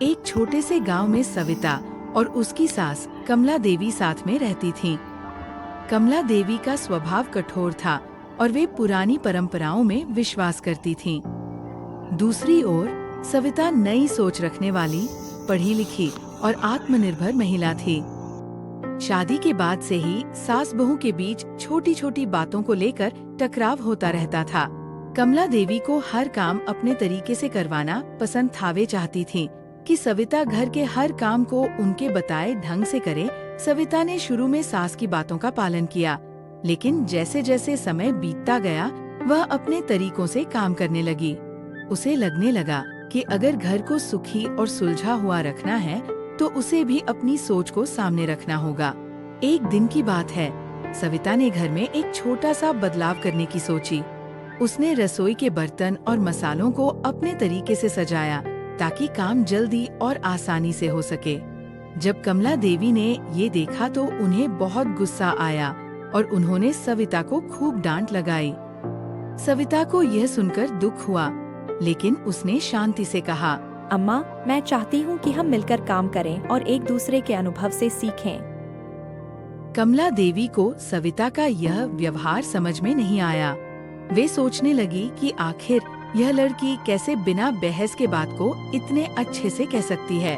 एक छोटे से गांव में सविता और उसकी सास कमला देवी साथ में रहती थीं। कमला देवी का स्वभाव कठोर था और वे पुरानी परंपराओं में विश्वास करती थीं। दूसरी ओर सविता नई सोच रखने वाली, पढ़ी लिखी और आत्मनिर्भर महिला थी। शादी के बाद से ही सास बहू के बीच छोटी छोटी बातों को लेकर टकराव होता रहता था। कमला देवी को हर काम अपने तरीके से करवाना पसंद था। वे चाहती थी कि सविता घर के हर काम को उनके बताए ढंग से करे। सविता ने शुरू में सास की बातों का पालन किया, लेकिन जैसे जैसे समय बीतता गया वह अपने तरीकों से काम करने लगी। उसे लगने लगा कि अगर घर को सुखी और सुलझा हुआ रखना है तो उसे भी अपनी सोच को सामने रखना होगा। एक दिन की बात है, सविता ने घर में एक छोटा सा बदलाव करने की सोची। उसने रसोई के बर्तन और मसालों को अपने तरीके से सजाया ताकि काम जल्दी और आसानी से हो सके। जब कमला देवी ने ये देखा तो उन्हें बहुत गुस्सा आया और उन्होंने सविता को खूब डांट लगाई। सविता को यह सुनकर दुख हुआ, लेकिन उसने शांति से कहा, अम्मा, मैं चाहती हूँ कि हम मिलकर काम करें और एक दूसरे के अनुभव से सीखें। कमला देवी को सविता का यह व्यवहार समझ में नहीं आया। वे सोचने लगी कि आखिर यह लड़की कैसे बिना बहस के बात को इतने अच्छे से कह सकती है।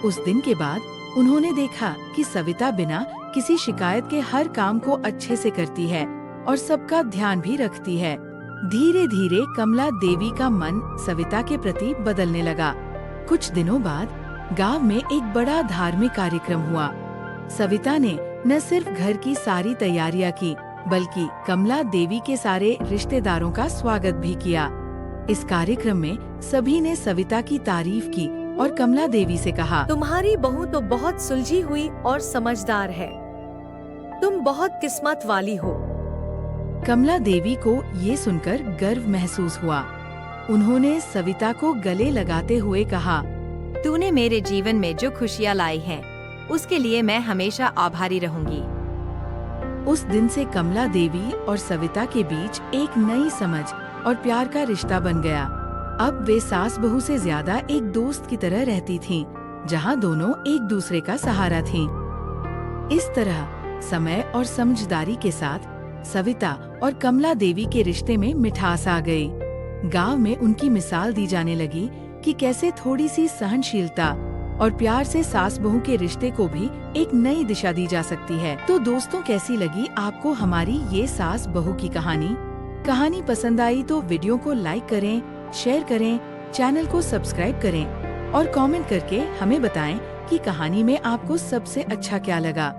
उस दिन के बाद उन्होंने देखा कि सविता बिना किसी शिकायत के हर काम को अच्छे से करती है और सबका ध्यान भी रखती है। धीरे धीरे कमला देवी का मन सविता के प्रति बदलने लगा। कुछ दिनों बाद गांव में एक बड़ा धार्मिक कार्यक्रम हुआ। सविता ने न सिर्फ घर की सारी तैयारियां की, बल्कि कमला देवी के सारे रिश्तेदारों का स्वागत भी किया। इस कार्यक्रम में सभी ने सविता की तारीफ की और कमला देवी से कहा, तुम्हारी बहू तो बहुत सुलझी हुई और समझदार है। तुम बहुत किस्मत वाली हो। कमला देवी को ये सुनकर गर्व महसूस हुआ। उन्होंने सविता को गले लगाते हुए कहा, तूने मेरे जीवन में जो खुशियाँ लाई हैं, उसके लिए मैं हमेशा आभारी रहूंगी। उस दिन से कमला देवी और सविता के बीच एक नई समझ और प्यार का रिश्ता बन गया। अब वे सास बहू से ज्यादा एक दोस्त की तरह रहती थीं, जहां दोनों एक दूसरे का सहारा थीं। इस तरह समय और समझदारी के साथ सविता और कमला देवी के रिश्ते में मिठास आ गई। गांव में उनकी मिसाल दी जाने लगी कि कैसे थोड़ी सी सहनशीलता और प्यार से सास बहू के रिश्ते को भी एक नई दिशा दी जा सकती है। तो दोस्तों, कैसी लगी आपको हमारी ये सास बहू की कहानी? कहानी पसंद आई तो वीडियो को लाइक करें, शेयर करें, चैनल को सब्सक्राइब करें और कमेंट करके हमें बताएं कि कहानी में आपको सबसे अच्छा क्या लगा।